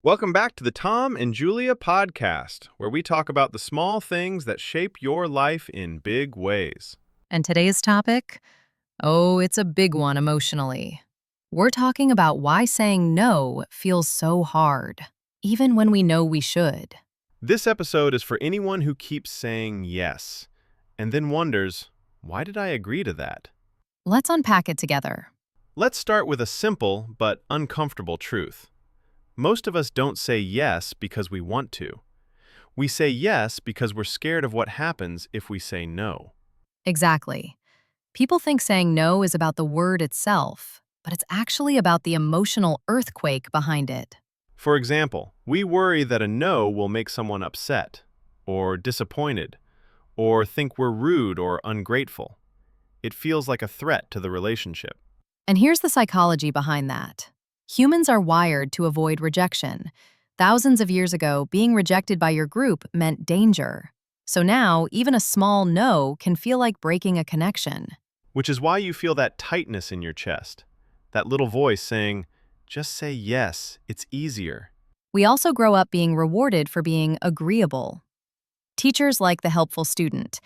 Welcome back to the Tom and Julia podcast, where we talk about the small things that shape your life in big ways. And today's topic? Oh, it's a big one emotionally. We're talking about why saying no feels so hard, even when we know we should. This episode is for anyone who keeps saying yes and then wonders, why did I agree to that? Let's unpack it together. Let's start with a simple but uncomfortable truth. Most of us don't say yes because we want to. We say yes because we're scared of what happens if we say no. Exactly. People think saying no is about the word itself, but it's actually about the emotional earthquake behind it. For example, we worry that a no will make someone upset, or disappointed, or think we're rude or ungrateful. It feels like a threat to the relationship. And here's the psychology behind that. Humans are wired to avoid rejection. Thousands of years ago, being rejected by your group meant danger. So now, even a small no can feel like breaking a connection. Which is why you feel that tightness in your chest, that little voice saying, just say yes, it's easier. We also grow up being rewarded for being agreeable. Teachers like the helpful student,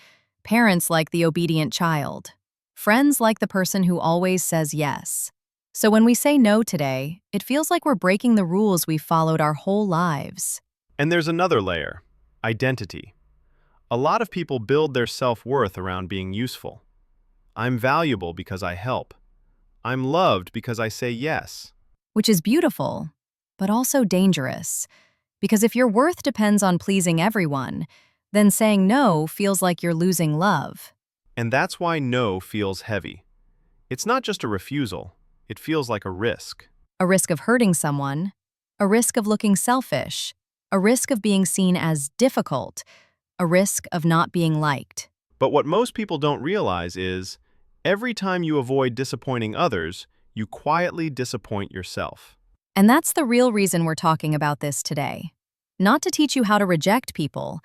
parents like the obedient child, friends like the person who always says yes. So when we say no today, it feels like we're breaking the rules we've followed our whole lives. And there's another layer, identity. A lot of people build their self-worth around being useful. I'm valuable because I help. I'm loved because I say yes. Which is beautiful, but also dangerous. Because if your worth depends on pleasing everyone, then saying no feels like you're losing love. And that's why no feels heavy. It's not just a refusal, it feels like a risk. A risk of hurting someone, a risk of looking selfish, a risk of being seen as difficult, a risk of not being liked. But what most people don't realize is, every time you avoid disappointing others, you quietly disappoint yourself. And that's the real reason we're talking about this today. Not to teach you how to reject people,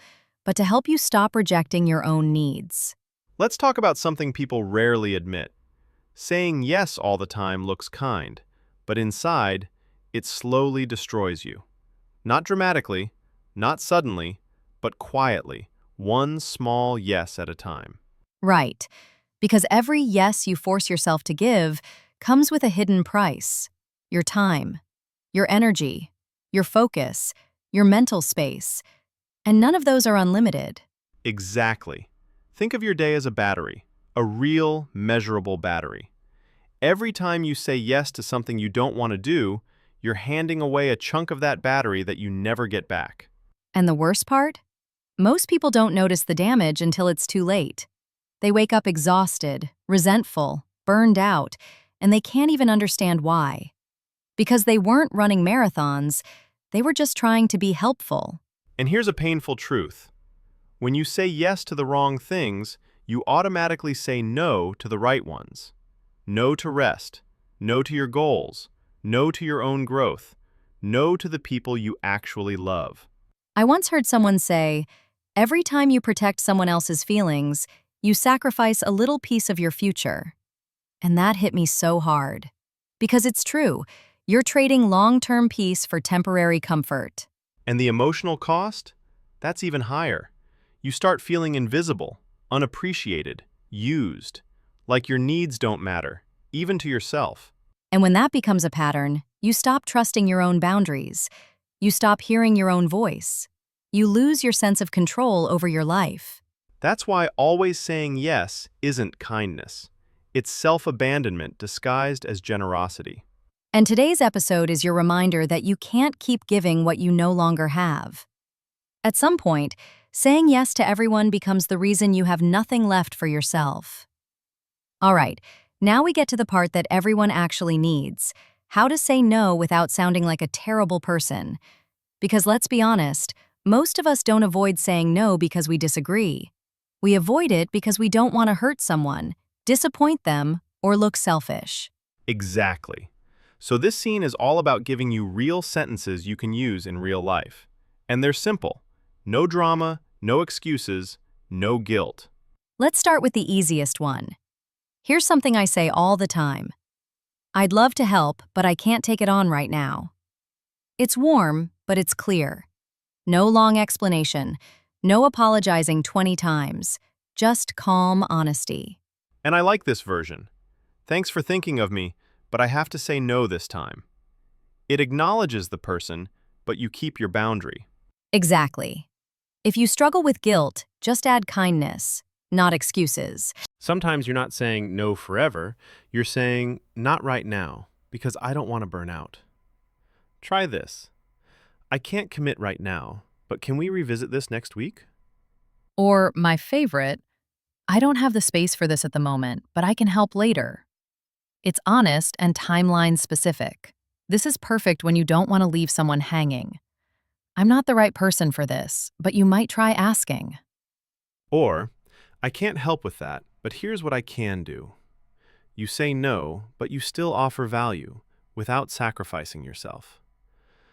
but to help you stop rejecting your own needs. Let's talk about something people rarely admit. Saying yes all the time looks kind, but inside, it slowly destroys you. Not dramatically, not suddenly, but quietly, one small yes at a time. Right. Because every yes you force yourself to give comes with a hidden price. Your time, your energy, your focus, your mental space. And none of those are unlimited. Exactly. Think of your day as a battery, a real, measurable battery. Every time you say yes to something you don't want to do, you're handing away a chunk of that battery that you never get back. And the worst part? Most people don't notice the damage until it's too late. They wake up exhausted, resentful, burned out, and they can't even understand why. Because they weren't running marathons, they were just trying to be helpful. And here's a painful truth. When you say yes to the wrong things, you automatically say no to the right ones. No to rest, no to your goals, no to your own growth, no to the people you actually love. I once heard someone say, every time you protect someone else's feelings, you sacrifice a little piece of your future. And that hit me so hard. Because it's true, you're trading long-term peace for temporary comfort. And the emotional cost? That's even higher. You start feeling invisible, unappreciated, used, like your needs don't matter, even to yourself. And when that becomes a pattern, you stop trusting your own boundaries. You stop hearing your own voice. You lose your sense of control over your life. That's why always saying yes isn't kindness. It's self-abandonment disguised as generosity. And today's episode is your reminder that you can't keep giving what you no longer have. At some point, saying yes to everyone becomes the reason you have nothing left for yourself. All right, now we get to the part that everyone actually needs: how to say no without sounding like a terrible person. Because let's be honest, most of us don't avoid saying no because we disagree. We avoid it because we don't want to hurt someone, disappoint them, or look selfish. Exactly. So this scene is all about giving you real sentences you can use in real life. And they're simple. No drama, no excuses, no guilt. Let's start with the easiest one. Here's something I say all the time. I'd love to help, but I can't take it on right now. It's warm, but it's clear. No long explanation, no apologizing 20 times, just calm honesty. And I like this version. Thanks for thinking of me, but I have to say no this time. It acknowledges the person, but you keep your boundary. Exactly. If you struggle with guilt, just add kindness, not excuses. Sometimes you're not saying no forever, you're saying not right now, because I don't want to burn out. Try this. I can't commit right now, but can we revisit this next week? Or, my favorite, I don't have the space for this at the moment, but I can help later. It's honest and timeline specific. This is perfect when you don't want to leave someone hanging. I'm not the right person for this, but you might try asking. Or, I can't help with that, but here's what I can do. You say no, but you still offer value without sacrificing yourself.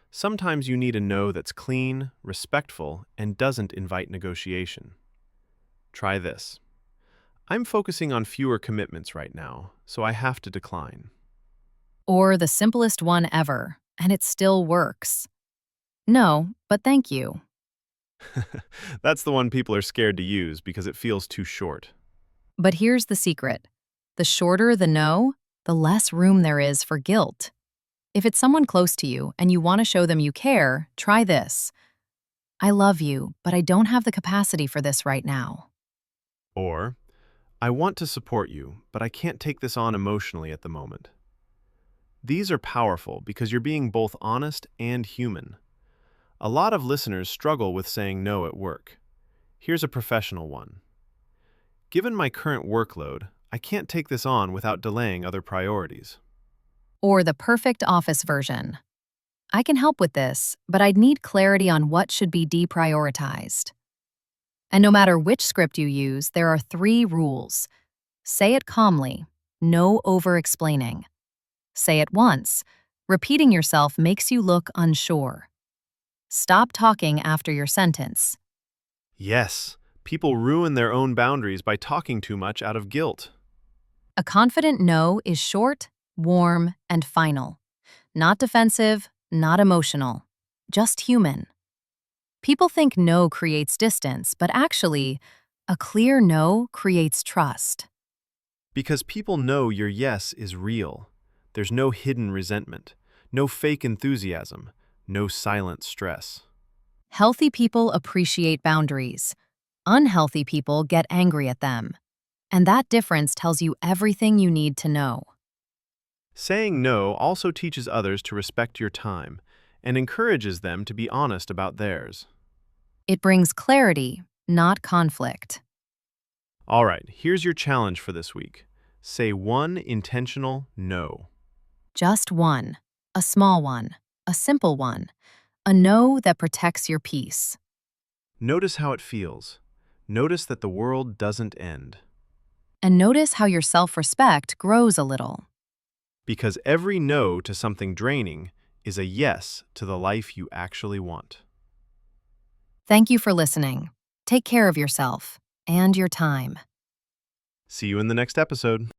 Sometimes you need a no that's clean, respectful, and doesn't invite negotiation. Try this. I'm focusing on fewer commitments right now, so I have to decline. Or the simplest one ever, and it still works. No, but thank you. That's the one people are scared to use because it feels too short. But here's the secret. The shorter the no, the less room there is for guilt. If it's someone close to you and you want to show them you care, try this. I love you, but I don't have the capacity for this right now. Or, I want to support you, but I can't take this on emotionally at the moment. These are powerful because you're being both honest and human. A lot of listeners struggle with saying no at work. Here's a professional one. Given my current workload, I can't take this on without delaying other priorities. Or the perfect office version. I can help with this, but I'd need clarity on what should be deprioritized. And no matter which script you use, there are 3 rules. Say it calmly, no over-explaining. Say it once. Repeating yourself makes you look unsure. Stop talking after your sentence. Yes, people ruin their own boundaries by talking too much out of guilt. A confident no is short, warm, and final. Not defensive, not emotional. Just human. People think no creates distance, but actually, a clear no creates trust. Because people know your yes is real. There's no hidden resentment, no fake enthusiasm, no silent stress. Healthy people appreciate boundaries. Unhealthy people get angry at them. And that difference tells you everything you need to know. Saying no also teaches others to respect your time and encourages them to be honest about theirs. It brings clarity, not conflict. All right, here's your challenge for this week. Say one intentional no. Just one. A small one. A simple one. A no that protects your peace. Notice how it feels. Notice that the world doesn't end. And notice how your self-respect grows a little. Because every no to something draining is a yes to the life you actually want. Thank you for listening. Take care of yourself and your time. See you in the next episode.